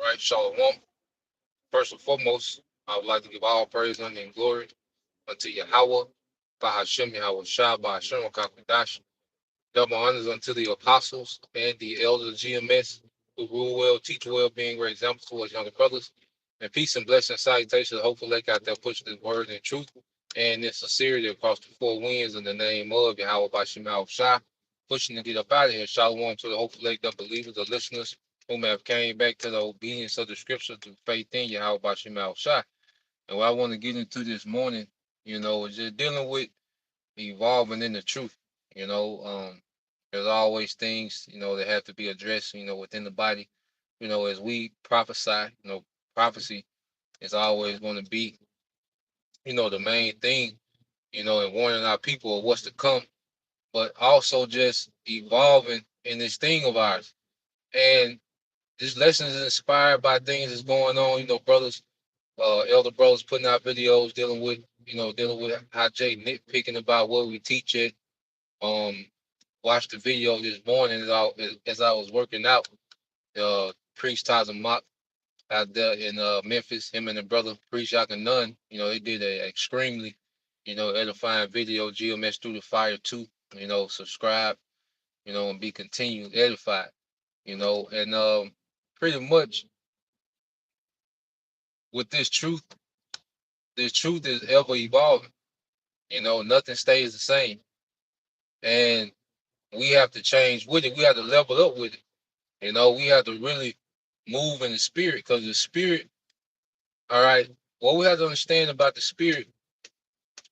Right, Shalom. First and foremost, I would like to give all praise, honor, and glory unto Yahweh, Bahashem Yahweh Shah, Bahashem Kakadash. Double honors unto the apostles and the elders of GMS who rule well, teach well, being great examples towards younger brothers. And peace and blessing, salutations. Hopefully, they got that pushing this word and truth and in sincerity across the four winds in the name of Yahweh Bahashem Yahweh Shah. Pushing to get up out of here. Shalom to the hopeful lake of believers, the listeners whom have came back to the obedience of the scripture through faith in Yahweh Bahashem Yahweh Shah. And what I want to get into this morning, is just dealing with evolving in the truth. There's always things, that have to be addressed, within the body. As we prophesy, prophecy is always going to be, the main thing, and warning our people of what's to come, but also just evolving in this thing of ours. And this lesson is inspired by things that's going on, brothers, elder brothers putting out videos dealing with how Jay nitpicking about what we teach it. Watched the video this morning as I was working out. Priest Tazim Mock out there in Memphis, him and the brother Priest Yakanan, they did a extremely, edifying video. GMS through the fire too. Subscribe, and be continued edified. And pretty much with this truth is ever evolving. Nothing stays the same, and we have to change with it. We have to level up with it. We have to really move in the spirit, because the spirit, all right, what we have to understand about the spirit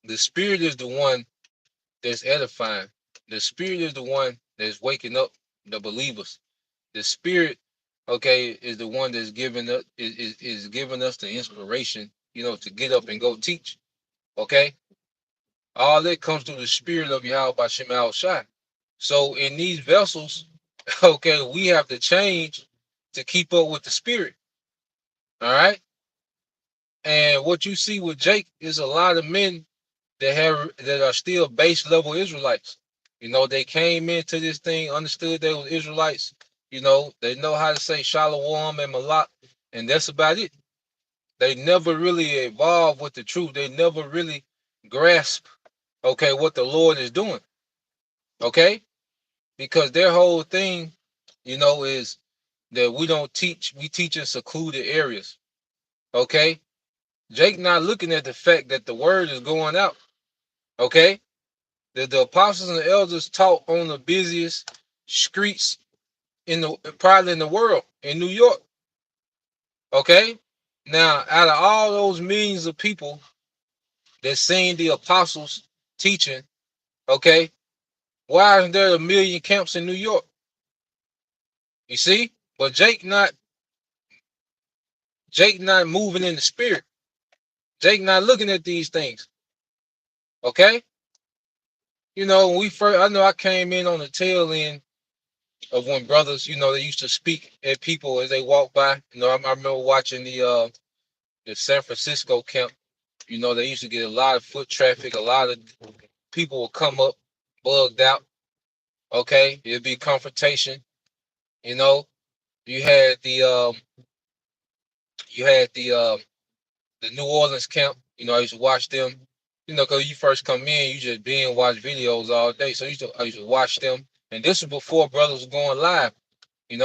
is the one that's edifying. The spirit is the one that's waking up the believers. The spirit, okay, is the one that's is giving us the inspiration, to get up and go teach. Okay? All that comes through the spirit of Yahweh Bashem Al Shai. So in these vessels, okay, we have to change to keep up with the spirit. All right. And what you see with Jake is a lot of men that are still base level Israelites. They came into this thing, understood they were Israelites. They know how to say Shalom and Malak, and that's about it. They never really evolved with the truth. They never really grasp, okay, what the Lord is doing. Okay? Because their whole thing, is that we don't teach, we teach in secluded areas. Okay? Jake not looking at the fact that the word is going out. Okay? That the apostles and the elders taught on the busiest streets probably in the world, in New York. Okay? Now, out of all those millions of people that seen the apostles teaching, okay, why isn't there a million camps in New York? You see? But Jake not moving in the spirit. Jake not looking at these things. Okay? I know I came in on the tail end of when brothers, they used to speak at people as they walk by. I remember watching the San Francisco camp. They used to get a lot of foot traffic. A lot of people will come up bugged out. Okay, it'd be confrontation. You had the New Orleans camp. I used to watch them. Because you first come in, you just being watch videos all day. So I used to watch them. And this was before brothers were going live.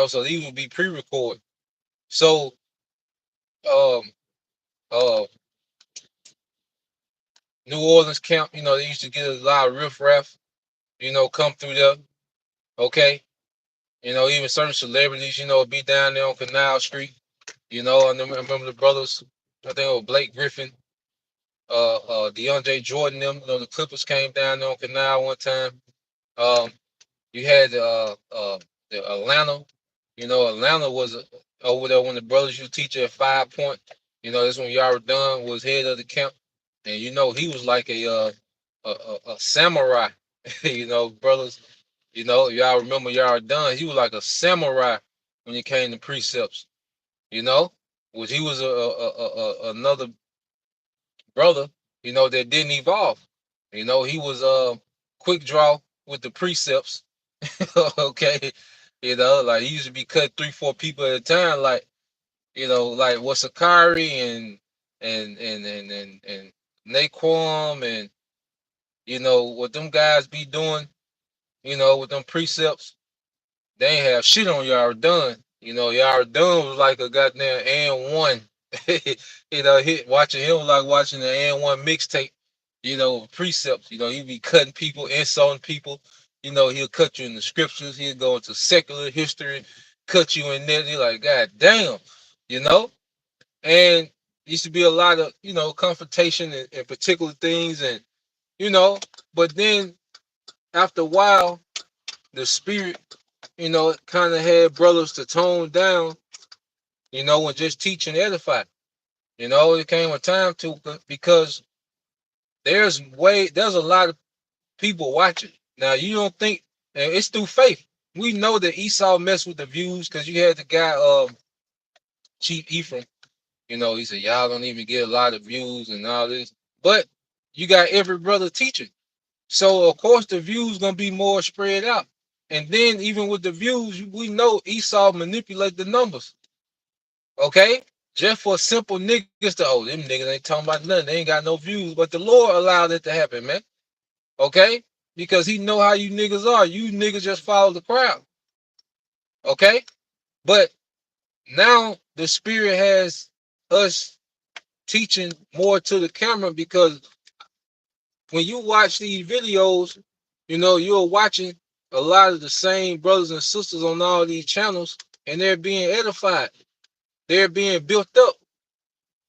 So these would be pre-recorded. So um uh New Orleans camp, they used to get a lot of riffraff, come through there. Okay. Even certain celebrities, be down there on Canal Street. I remember the brothers, I think it was Blake Griffin, DeAndre Jordan, them, the Clippers came down there on Canal one time. You had the Atlanta, Atlanta was over there when the brothers used to teach at 5 Point. That's when Yara Dunn was head of the camp. And he was like a samurai, brothers. Y'all remember Yara Dunn, he was like a samurai when it came to precepts, which he was another brother, that didn't evolve. He was quick draw with the precepts. Okay. Like he used to be cut 3-4 people at a time, like, like what Sakari and Naquam and what them guys be doing, with them precepts. They ain't have shit on y'all done. Y'all done was like a goddamn and one. Hit watching him like watching the and one mixtape. Precepts. He be cutting people, insulting people. He'll cut you in the scriptures. He'll go into secular history, cut you in there. You're like, God damn, you know. And used to be a lot of confrontation in particular things, and you know. But then after a while, the spirit it kind of had brothers to tone down, and just teach and edify. It came a time to because there's a lot of people watching. Now you don't think, and it's through faith. We know that Esau messed with the views because you had the guy Chief Ephraim. He said y'all don't even get a lot of views and all this. But you got every brother teaching. So of course the views gonna be more spread out. And then even with the views, we know Esau manipulate the numbers. Okay? Just for simple niggas to, them niggas ain't talking about nothing. They ain't got no views. But the Lord allowed it to happen, man. Okay? Because he know how you niggas are. You niggas just follow the crowd. Okay? But now the spirit has us teaching more to the camera because when you watch these videos, you're watching a lot of the same brothers and sisters on all these channels, and they're being edified. They're being built up.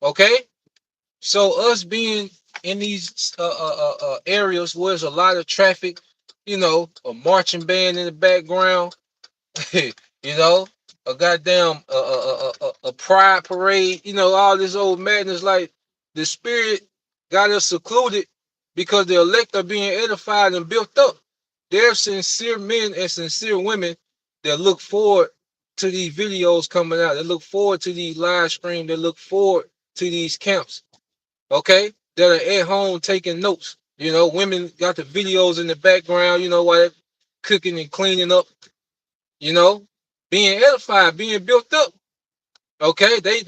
Okay? So us being in these areas where there's a lot of traffic, a marching band in the background, you know, a goddamn a pride parade, all this old madness. Like the spirit got us secluded because the elect are being edified and built up. There are sincere men and sincere women that look forward to these videos coming out. They look forward to these live streams. They look forward to these camps. Okay, that are at home taking notes. Women got the videos in the background. While they're cooking and cleaning up. You know, being edified, being built up. Okay, they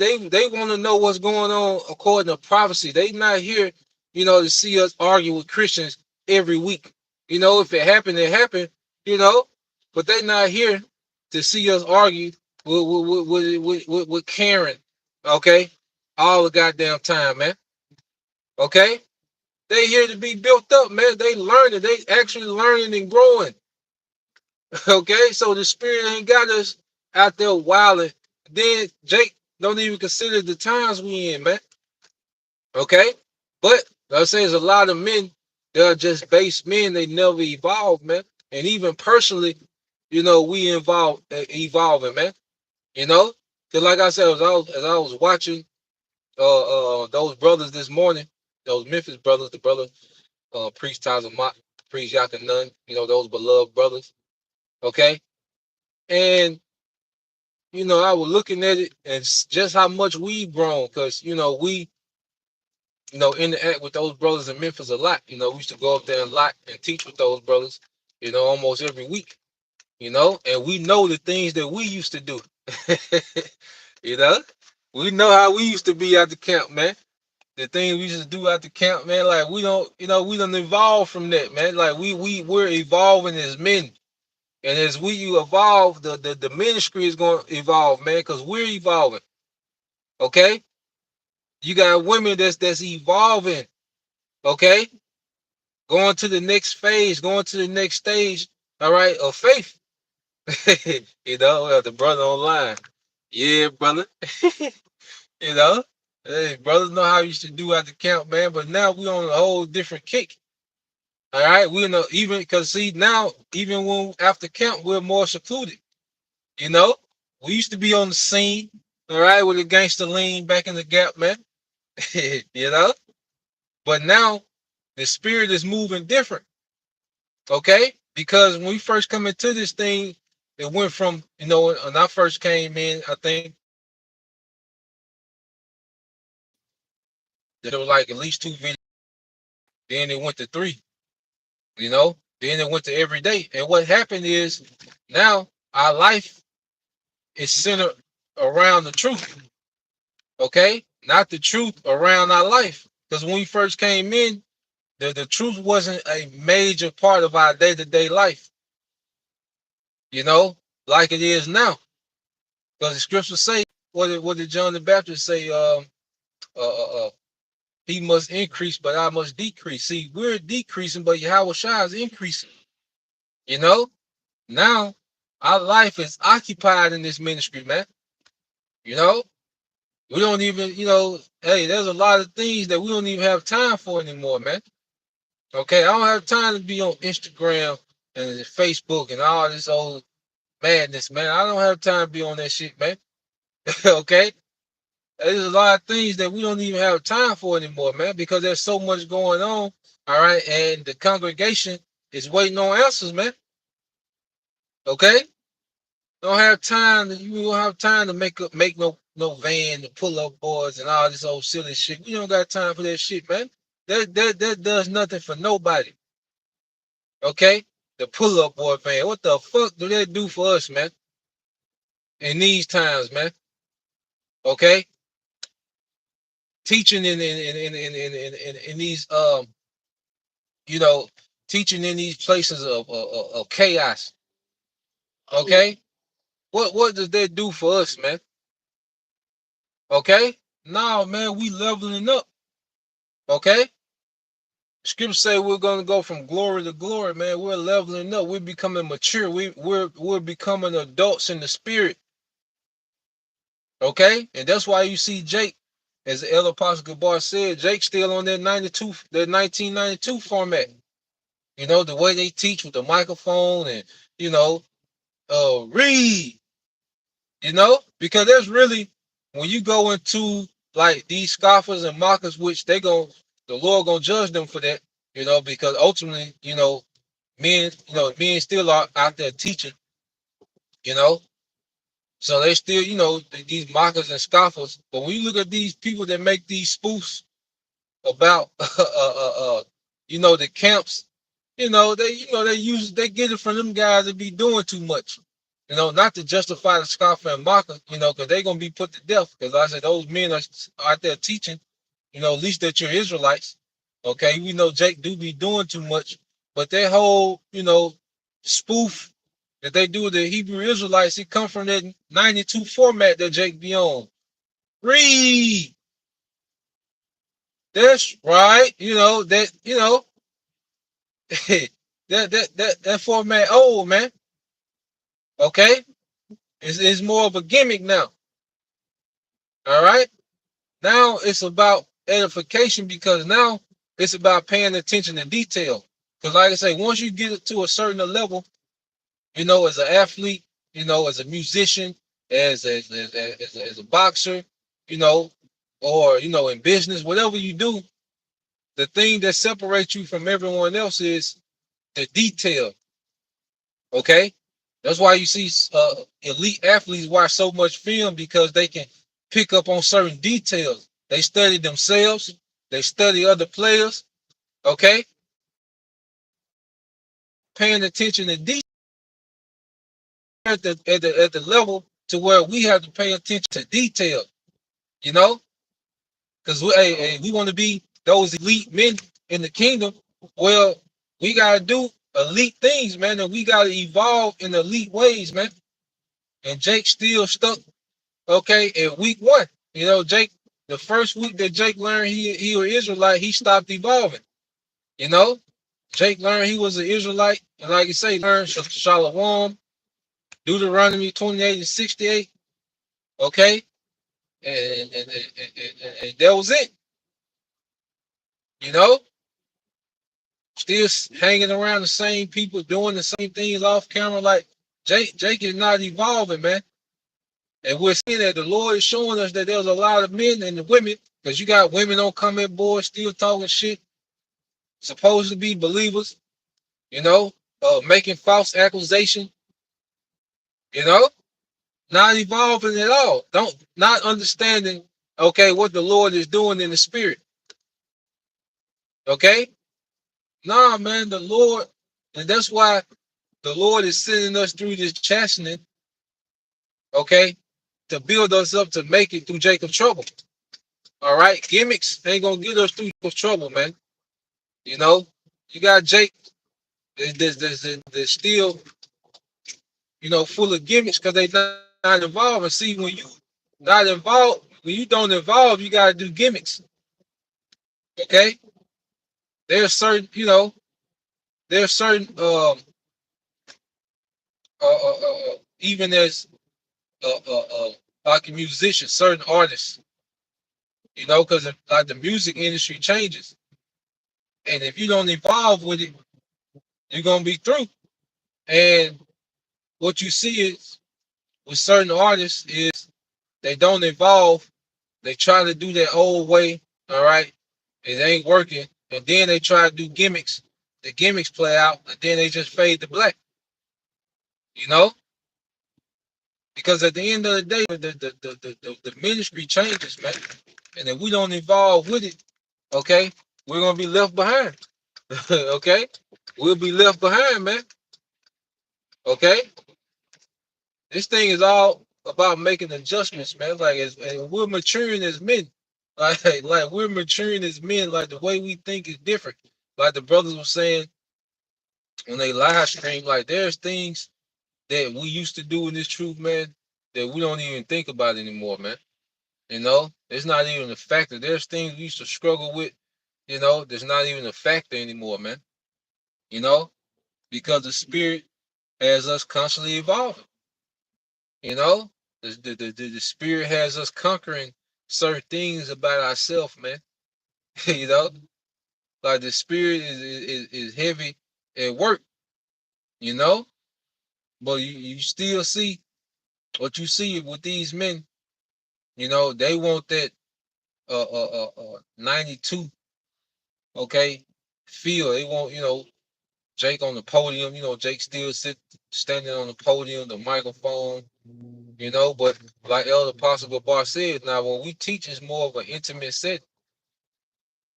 want to know what's going on according to prophecy. They not here, to see us argue with Christians every week. If it happened, it happened. But they not here to see us argue with Karen. Okay, all the goddamn time, man. Okay, they here to be built up, man. They learning, they actually learning and growing. Okay, so the spirit ain't got us out there wilding. Then Jake don't even consider the times we in, man. Okay, but like I say, there's a lot of men that are just base men. They never evolve, man. And even personally, we evolving, man. Cause like I said, as I was watching those brothers this morning, those Memphis brothers, the brother Priest Tazamot, Priest Yakanan, those beloved brothers. Okay, and I was looking at it and just how much we've grown because, we, interact with those brothers in Memphis a lot. We used to go up there a lot and teach with those brothers, almost every week, and we know the things that we used to do. you know, we know how we used to be at the camp, man. The things we used to do at the camp, man, like we don't evolve from that, man. Like we're evolving as men. And as we evolve, the ministry is going to evolve, man, because we're evolving. Okay? You got women that's evolving, okay? Going to the next phase, going to the next stage, all right, of faith. The brother online. Yeah, brother. you know, hey, brothers know how we used to do at the camp, man, but now we on a whole different kick. All right, we know even because see now, even when after camp, we're more secluded. You know, we used to be on the scene, all right, with the gangster lean back in the gap, man. you know, but now the spirit is moving different, okay? Because when we first come into this thing, it went from, when I first came in, I think there was like at least 2 videos. Then it went to 3, then it went to every day. And what happened is now our life is centered around the truth. Okay, not the truth around our life. Because when we first came in, the truth wasn't a major part of our day-to-day life, you know, like it is now. Because the scriptures say, what did John the Baptist say? He must increase, but I must decrease. See, we're decreasing, but Yahweh Shai is increasing. You know, now our life is occupied in this ministry, man. You know, we don't even, hey, there's a lot of things that we don't even have time for anymore, man. Okay, I don't have time to be on Instagram and Facebook and all this old madness, man. I don't have time to be on that shit, man. Okay, there's a lot of things that we don't even have time for anymore, man, because there's so much going on. All right, and the congregation is waiting on answers, man. Okay, don't have time. You don't have time to make no van to pull up boards and all this old silly shit. We don't got time for that shit, man. That does nothing for nobody. Okay, the pull up board van. What the fuck do that do for us, man? In these times, man. Okay, teaching in these you know, teaching in these places of chaos. Okay, what does that do for us, man? Okay, no, man, we leveling up. Okay, scripture say we're gonna go from glory to glory, man. We're leveling up. We're becoming mature. We're becoming adults in the spirit. Okay, and that's why you see Jake, as the elder apostle Gabar said, Jake still on that 1992 format. You know, the way they teach with the microphone and, you know, read, because there's really, when you go into like these scoffers and mockers, which the Lord gonna judge them for that, because ultimately, men still are out there teaching, you know, so they still, these mockers and scoffers. But when you look at these people that make these spoofs about, the camps, they get it from them guys that be doing too much. Not to justify the scoffer and mocker, because they're gonna be put to death. Because like I said, those men are out there teaching, at least that you're Israelites. Okay, we know Jake do be doing too much, but that whole, spoof that they do with the Hebrew Israelites, it come from that 92 format that Jake be on. Read. That's right. That format old, man. Okay, it's more of a gimmick now. All right, now it's about edification, because now it's about paying attention to detail. Because like I say, once you get it to a certain level, as an athlete, as a musician, as a boxer, you know, or in business, whatever you do, the thing that separates you from everyone else is the detail. Okay, that's why you see elite athletes watch so much film, because they can pick up on certain details. They study themselves. They study other players. Okay, paying attention to detail at the level to where we have to pay attention to detail. You know, because we want to be those elite men in the kingdom. Well, we gotta do elite things, man, and we gotta evolve in elite ways, man. And Jake still stuck, okay, in week one. Jake, the first week that Jake learned he was Israelite, he stopped evolving. You know, Jake learned he was an Israelite, and like you say, learned Shalom, Deuteronomy 28 and 68. Okay, and that was it. You know, still hanging around the same people, doing the same things off camera. Like Jake is not evolving, man. And we're seeing that the Lord is showing us that there's a lot of men and women, because you got women on comment boards still talking shit, supposed to be believers, making false accusation, you know, not evolving at all. Not understanding, okay, what the Lord is doing in the spirit. Okay? Nah, man, the Lord, and that's why the Lord is sending us through this chastening, okay, to build us up to make it through Jacob's trouble. All right, gimmicks ain't gonna get us through trouble, man. You know, you got Jake. There's still full of gimmicks because they not involved. And see, when you not involved, when you don't involve, you gotta do gimmicks. Okay, there's certain there's certain even as like a musician, certain artists, because like the music industry changes, and if you don't evolve with it, you're gonna be through. And what you see is with certain artists is they don't evolve. They try to do their old way. All right, it ain't working, and then they try to do gimmicks. The gimmicks play out, and then they just fade to black. You know, because at the end of the day, the ministry changes, man. And if we don't evolve with it, okay, we're gonna be left behind. Okay, we'll be left behind, man. Okay, this thing is all about making adjustments, man. Like and we're maturing as men. Like we're maturing as men. Like the way we think is different. Like the brothers were saying when they live stream, like there's things that we used to do in this truth, man, that we don't even think about anymore, man. It's not even a factor. There's things we used to struggle with, there's not even a factor anymore, man. You know, because the spirit has us constantly evolving. You know, the spirit has us conquering certain things about ourselves, man. you know, like the spirit is heavy at work, you know, but you still see what you see with these men. They want that 92, okay, feel. They want Jake on the podium. Jake still standing on the podium, the microphone. But like Elder Apostle Gabar said, now when we teach, it's more of an intimate setting.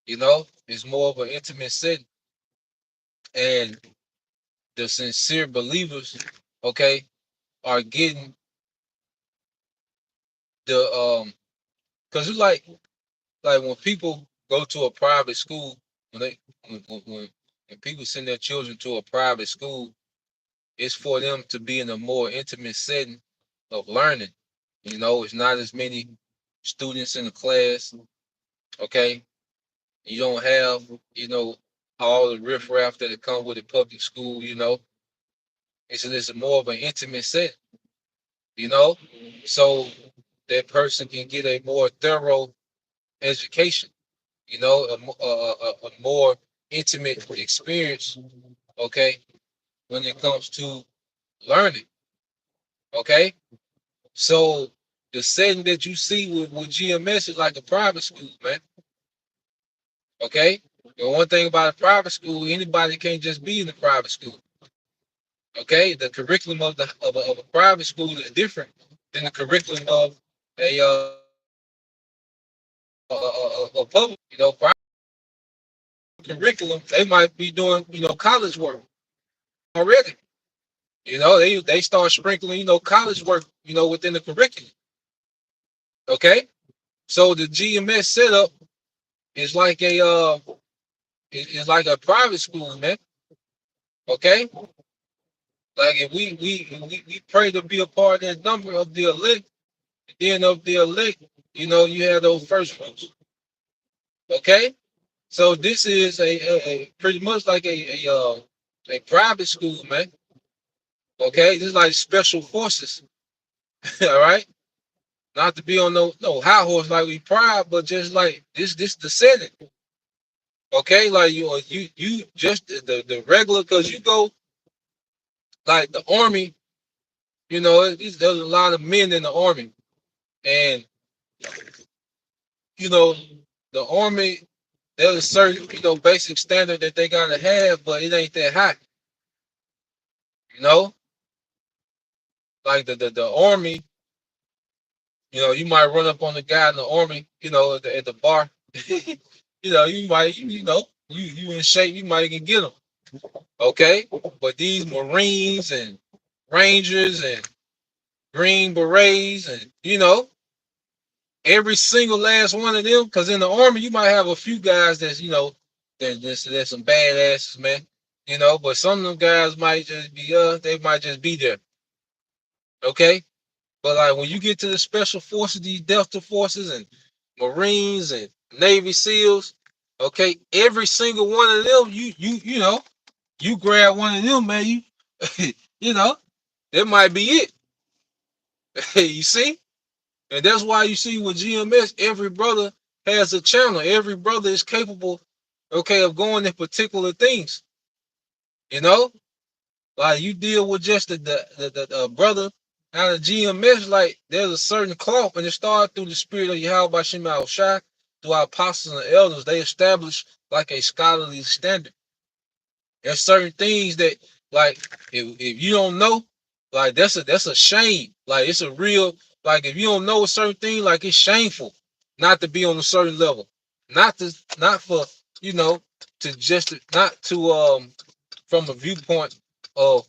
It's more of an intimate setting, and the sincere believers, okay, are getting the because it's like when people go to a private school, when they when people send their children to a private school, it's for them to be in a more intimate setting of learning. It's not as many students in the class. Okay, you don't have all the riffraff that come with a public school. It's more of an intimate setting. You know, so that person can get a more thorough education. A more intimate experience. Okay, when it comes to learning. Okay, so the setting that you see with GMS is like a private school, man. Okay, the one thing about a private school, anybody can't just be in the private school. Okay, the curriculum of a private school is different than the curriculum of a public. Private curriculum, they might be doing college work already. They start sprinkling college work within the curriculum. Okay, so the GMS setup is like it's like a private school, man. Okay, like if we pray to be a part of that number of the elect, then of the elect, you have those first fruits. Okay, so this is a pretty much like a private school, man. Okay, this is like special forces. All right, not to be on no high horse like we pride, but just like this the setting. Okay, like you just the regular, because you go like the army. There's a lot of men in the army, and you know the army, there's a certain basic standard that they gotta have, but it ain't that high. You know, like the army. You might run up on the guy in the army. At the bar. You might you in shape. You might can get him. Okay, but these Marines and Rangers and Green Berets and Every single last one of them, because in the army you might have a few guys that's there's some badasses, man. But some of them guys might just be they might just be there. Okay? But like when you get to the special forces, these Delta forces and Marines and Navy SEALs, okay, every single one of them, you grab one of them, man, that might be it. You see? And that's why you see with GMS, every brother has a channel. Every brother is capable, okay, of going in particular things. You know, like you deal with just the brother out of GMS, like there's a certain cloth, and it started through the spirit of Yahweh Shema Shai, through our apostles and elders. They established like a scholarly standard. There's certain things that, like, if you don't know, like that's a shame. Like it's a real, like if you don't know a certain thing, like it's shameful not to be on a certain level, not for you know to just not to from a viewpoint of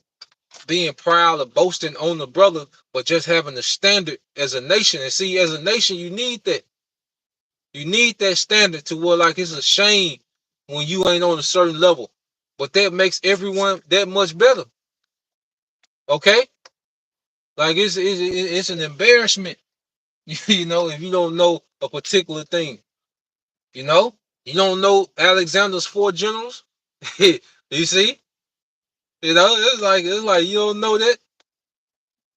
being proud or boasting on the brother, but just having a standard as a nation. And see, as a nation, you need that. You need that standard to where like it's a shame when you ain't on a certain level. But that makes everyone that much better. Okay? Like it's an embarrassment, if you don't know a particular thing. You know? You don't know Alexander's four generals. You see? It's like you don't know that,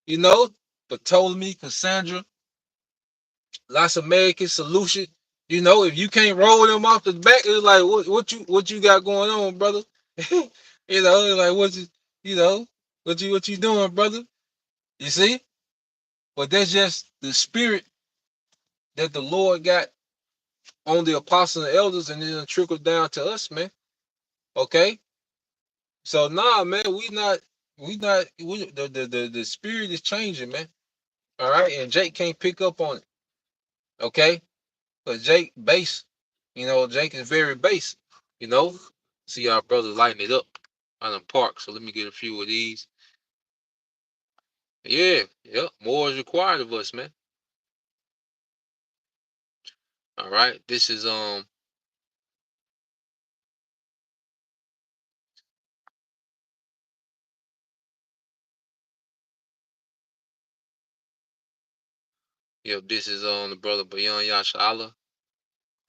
you know, Ptolemy, Cassandra, lots of American solution. If you can't roll them off the back, it's like what you got going on, brother? It's like you know what you doing, brother? You see? But that's just the spirit that the Lord got on the apostles and elders, and then it trickled down to us, man. Okay? So nah, man, the spirit is changing, man. All right, and Jake can't pick up on it. Okay? But Jake base, Jake is very base, you know. See our brothers lighting it up on the park. So let me get a few of these. Yeah, yep. More is required of us, man. All right. This is this is the brother Bayan Yashala.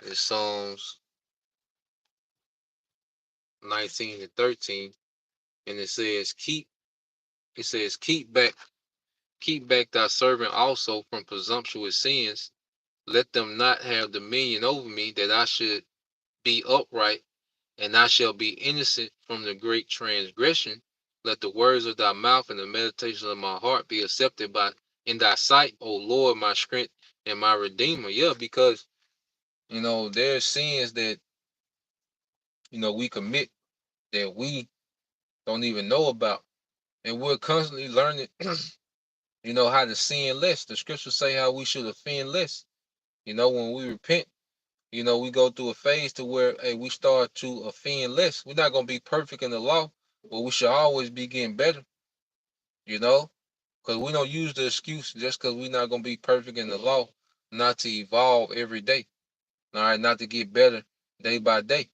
It's Psalms 19 and 13. And it says, keep back thy servant also from presumptuous sins. Let them not have dominion over me, that I should be upright, and I shall be innocent from the great transgression. Let the words of thy mouth and the meditation of my heart be accepted in thy sight, O Lord, my strength and my redeemer. Yeah, because there's sins that we commit that we don't even know about. And we're constantly learning, how to sin less. The scriptures say how we should offend less. When we repent, we go through a phase to where, hey, we start to offend less. We're not gonna be perfect in the law, but we should always be getting better, you know, because we don't use the excuse just because we're not gonna be perfect in the law, not to evolve every day. All right, not to get better day by day.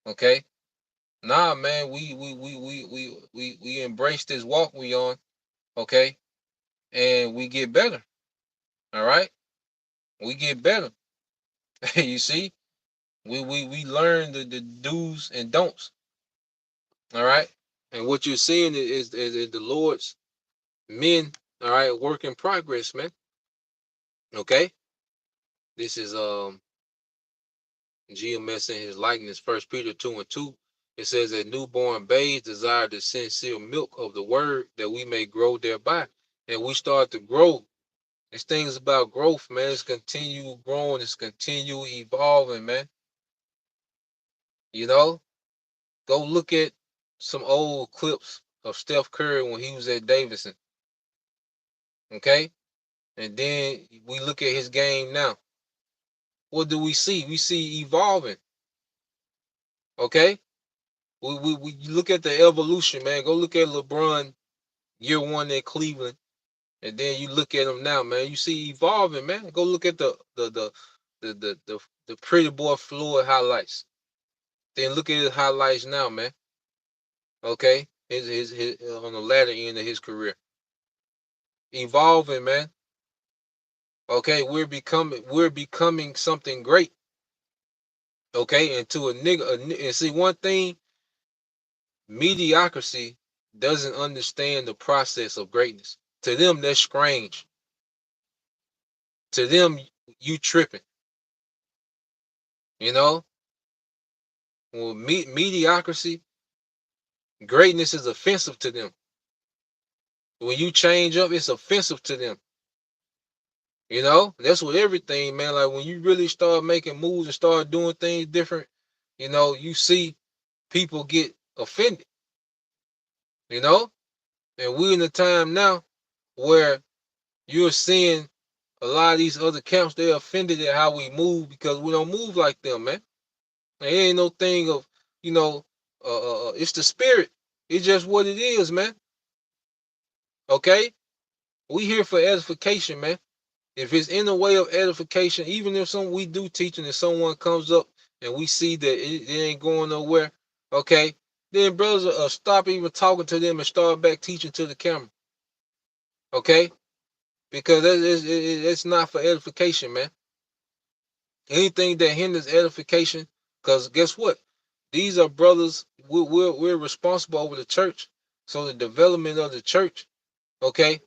Okay. Nah, man, we embrace this walk we on, okay, and we get better. All right, we get better. You see, we learn the do's and don'ts. All right, and what you're seeing is the Lord's men. All right, work in progress, man. Okay, this is GMS in his likeness. First Peter 2:2. It says that newborn babes desire the sincere milk of the word, that we may grow thereby. And we start to grow. This thing is about growth, man. It's continue growing. It's continue evolving, man. Go look at some old clips of Steph Curry when he was at Davidson. Okay? And then we look at his game now. What do we see? We see evolving. Okay? We look at the evolution, man. Go look at LeBron year one at Cleveland. And then you look at them now, man. You see evolving, man. Go look at the Pretty Boy Floyd highlights. Then look at his highlights now, man. Okay, his on the latter end of his career, evolving, man. Okay, we're becoming something great. Okay, and to a nigga, and see one thing, mediocrity doesn't understand the process of greatness. To them, that's strange. To them, you tripping. You know, well, mediocrity, greatness is offensive to them. When you change up, it's offensive to them. You know, that's with everything, man. Like when you really start making moves and start doing things different, you know, you see people get offended. You know, and we're in a time now where you're seeing a lot of these other camps, they're offended at how we move because we don't move like them, man. There ain't no thing of, you know, it's the spirit. It's just what it is, man. Okay? We here for edification, man. If it's in the way of edification, even if we do teaching and someone comes up and we see that it ain't going nowhere, okay, then brothers stop even talking to them and start back teaching to the camera, okay? Because it's not for edification, man. Anything that hinders edification, because guess what? These are brothers. We're responsible over the church, so the development of the church, okay.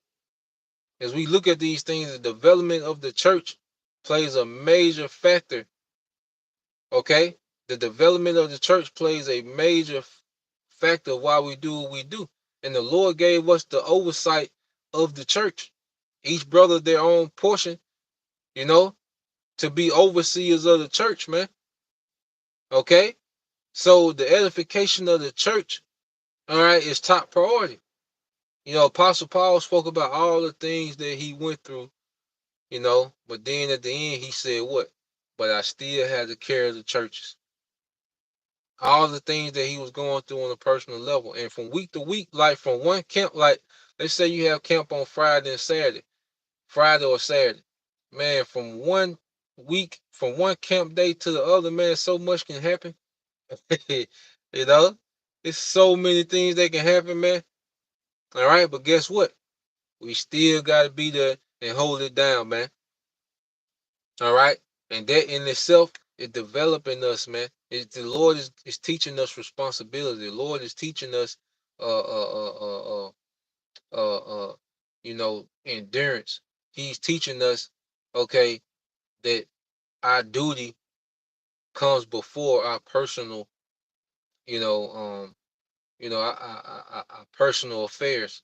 As we look at these things, the development of the church plays a major factor. Okay, the development of the church plays a major factor of why we do what we do, and the Lord gave us the oversight of the church. Each brother their own portion, you know, to be overseers of the church, man. Okay, so the edification of the church, all right, is top priority. You know, Apostle Paul spoke about all the things that he went through, you know, but then at the end he said what? But I still had to carry the churches. All the things that he was going through on a personal level. And from week to week, like from one camp, like let's say you have camp on Friday and Saturday, Friday or Saturday. Man, from one week, from one camp day to the other, man, so much can happen. You know, it's so many things that can happen, man. All right, but guess what? We still got to be there and hold it down, man. All right, and that in itself is developing us, man. The Lord is teaching us responsibility. The Lord is teaching us, uh, uh, uh, uh, uh, you know, endurance. He's teaching us, okay, that our duty comes before our personal, you know, our personal affairs.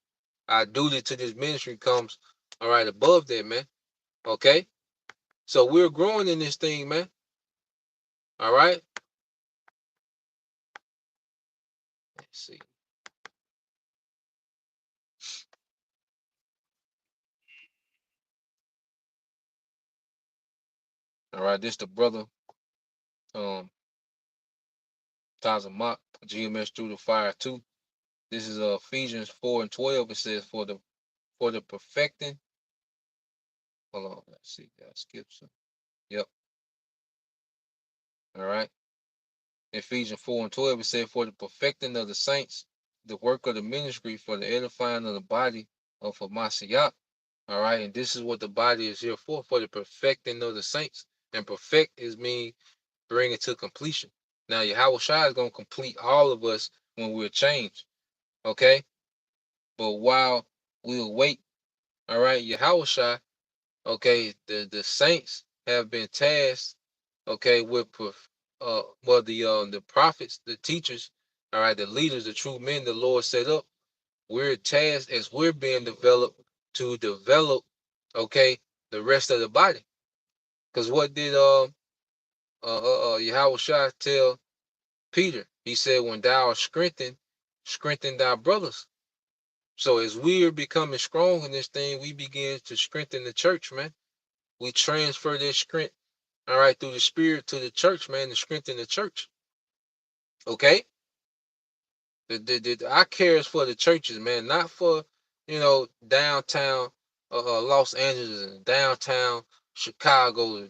Our duty to this ministry comes, all right, above that, man. Okay, so we're growing in this thing, man. All right. Let's see. All right, this the brother, um, Tazamak, GMS through the fire too. This is Ephesians 4:12. It says for the perfecting. Hold on, let's see. I skipped some. Yep. All right. Ephesians 4:12. It said for the perfecting of the saints, the work of the ministry for the edifying of the body of Hamashiach. All right, and this is what the body is here for the perfecting of the saints. And perfect is mean bring it to completion. Now, Yahweh Shai is going to complete all of us when we're changed. Okay? But while we await, all right, Yahweh Shai, okay, the saints have been tasked, okay, with the prophets, the teachers, all right, the leaders, the true men the Lord set up. We're tasked as we're being developed to develop, okay, the rest of the body. Because what did Yahweh Shai tell Peter? He said, when thou art strengthened, strengthen thy brothers. So as we're becoming strong in this thing, we begin to strengthen the church, man. We transfer this strength, all right, through the spirit to the church, man, to strengthen the church. Okay? I care is for the churches, man, not for, you know, downtown, Los Angeles and downtown Chicago.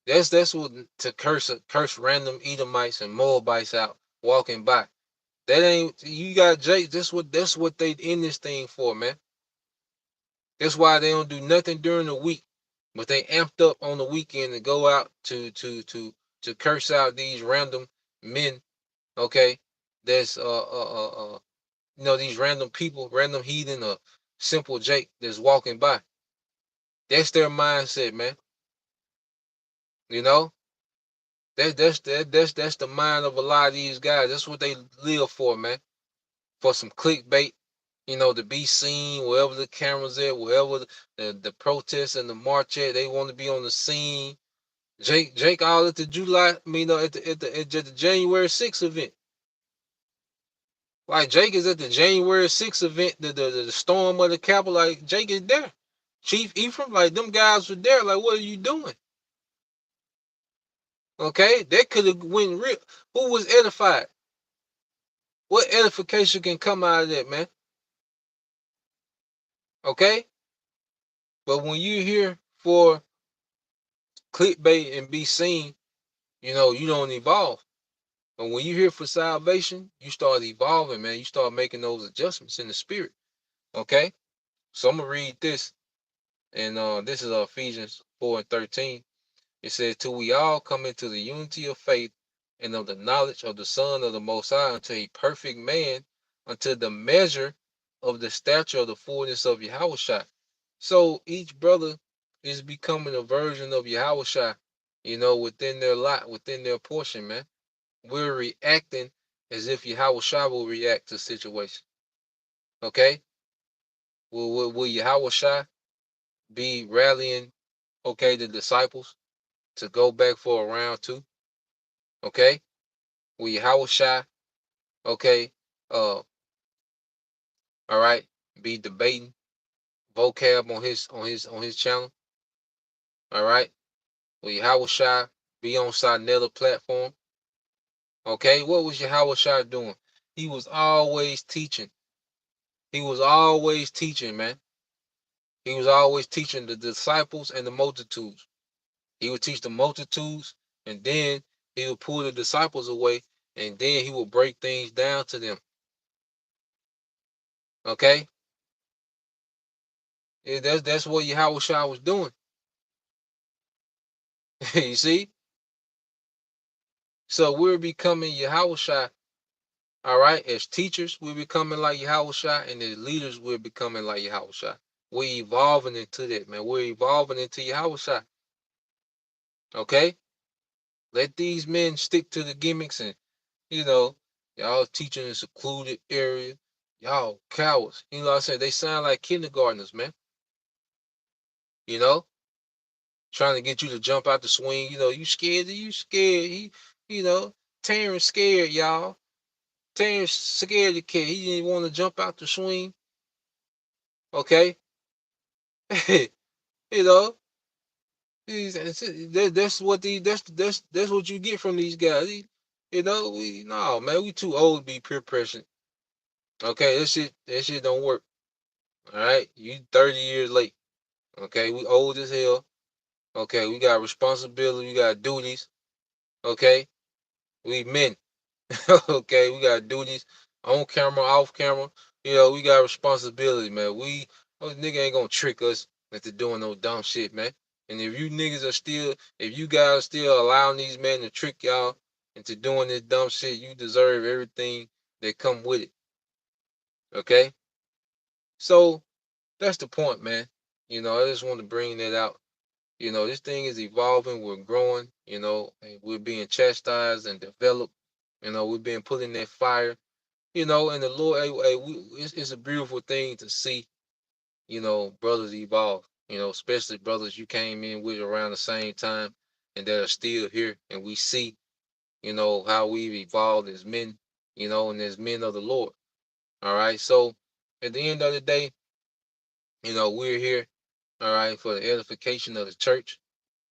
That's what to curse random Edomites and Moabites out walking by. That ain't you got Jake. That's what they in this thing for, man. That's why they don't do nothing during the week, but they amped up on the weekend to go out to curse out these random men. Okay, that's these random people, random heathen or simple Jake that's walking by. That's their mindset, man. You know that's the mind of a lot of these guys. That's what they live for, man. For some clickbait, to be seen wherever the cameras at, wherever the protests and the march at. They want to be on the scene. Jake all at the July, at the January 6th event. Like Jake is at the January 6th event, the storm of the Capitol. Like Jake is there. Chief Ephraim, like them guys were there. Like, what are you doing? Okay, that could have went real. Who was edified? What edification can come out of that, man? Okay, but when you're here for clickbait and be seen, you don't evolve. But when you're here for salvation, you start evolving, man. You start making those adjustments in the spirit. Okay, so I'm gonna read this, and this is Ephesians 4:13. It says, "Till we all come into the unity of faith and of the knowledge of the Son of the Most High, unto a perfect man, unto the measure of the stature of the fullness of Yahushua." So each brother is becoming a version of Yahushua, within their lot, within their portion, man. We're reacting as if Yahushua will react to situation. Okay? Will Yahushua be rallying, okay, the disciples to go back for a round two? Okay? Will Yahushua, okay, all right, be debating vocab on his channel? All right? Will Yahushua be on Sinetta platform? Okay, what was Yahushua doing? He was always teaching. He was always teaching, man. He was always teaching the disciples and the multitudes. He would teach the multitudes, and then he would pull the disciples away, and then he would break things down to them. Okay? That's what Yahushua was doing. You see? So we're becoming Yahushua, all right? As teachers, we're becoming like Yahushua, and as leaders, we're becoming like Yahushua. We're evolving into that, man. We're evolving into Yahushua. Okay? Let these men stick to the gimmicks and, y'all teaching in a secluded area. Y'all cowards. You know what I said? They sound like kindergartners, man. You know? Trying to get you to jump out the swing. You scared? You scared? You know, Terrence scared, y'all. Terrence scared the kid. He didn't want to jump out the swing. Okay? you know, that's what that's what you get from these guys. No, man, we too old to be peer pressured. Okay, that shit don't work. All right, you 30 years late. Okay, we old as hell. Okay, we got responsibility, we got duties. Okay, we men. Okay, we got duties on camera, off camera. We got responsibility, man. Nigga ain't gonna trick us into doing no dumb shit, man. And if you guys are still allowing these men to trick y'all into doing this dumb shit, you deserve everything that come with it. Okay? So that's the point, man. I just want to bring that out. This thing is evolving, we're growing, and we're being chastised and developed. We're being put in that fire, and the Lord, it's a beautiful thing to see, brothers evolve, especially brothers you came in with around the same time and that are still here. And we see, how we've evolved as men, and as men of the Lord. All right. So at the end of the day, we're here, all right, for the edification of the church.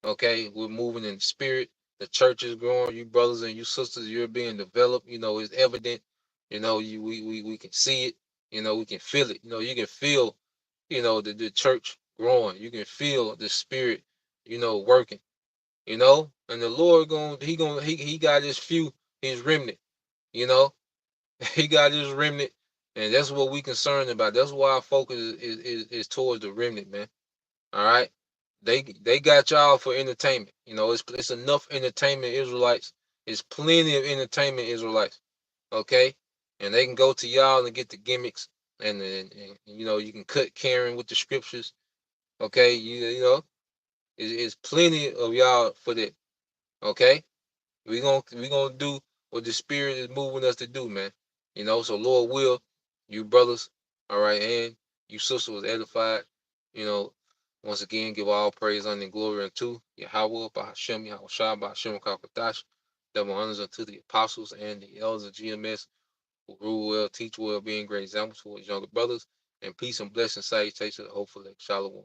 Okay. We're moving in the spirit. The church is growing. You brothers and you sisters, you're being developed. It's evident. We can see it. We can feel it. You can feel the church growing. You can feel the spirit, working, and the Lord he got his remnant, you know, he got his remnant, and that's what we concerned about. That's why our focus is towards the remnant, man. All right. They got y'all for entertainment. It's enough entertainment Israelites. It's plenty of entertainment Israelites. Okay? And they can go to y'all and get the gimmicks and you can cut Karen with the scriptures. Okay, it's plenty of y'all for that. Okay? We gonna do what the spirit is moving us to do, man. So Lord will, you brothers, all right, and you sister was edified. You know, once again, give all praise, honor, and glory unto Yahweh, Bahashem, Yahweh Shah, Bahashem, Kakadash. Double honors unto the apostles and the elders of GMS who rule well, teach well, being great examples for his younger brothers. And peace and blessing, salutations, hopefully, shalom.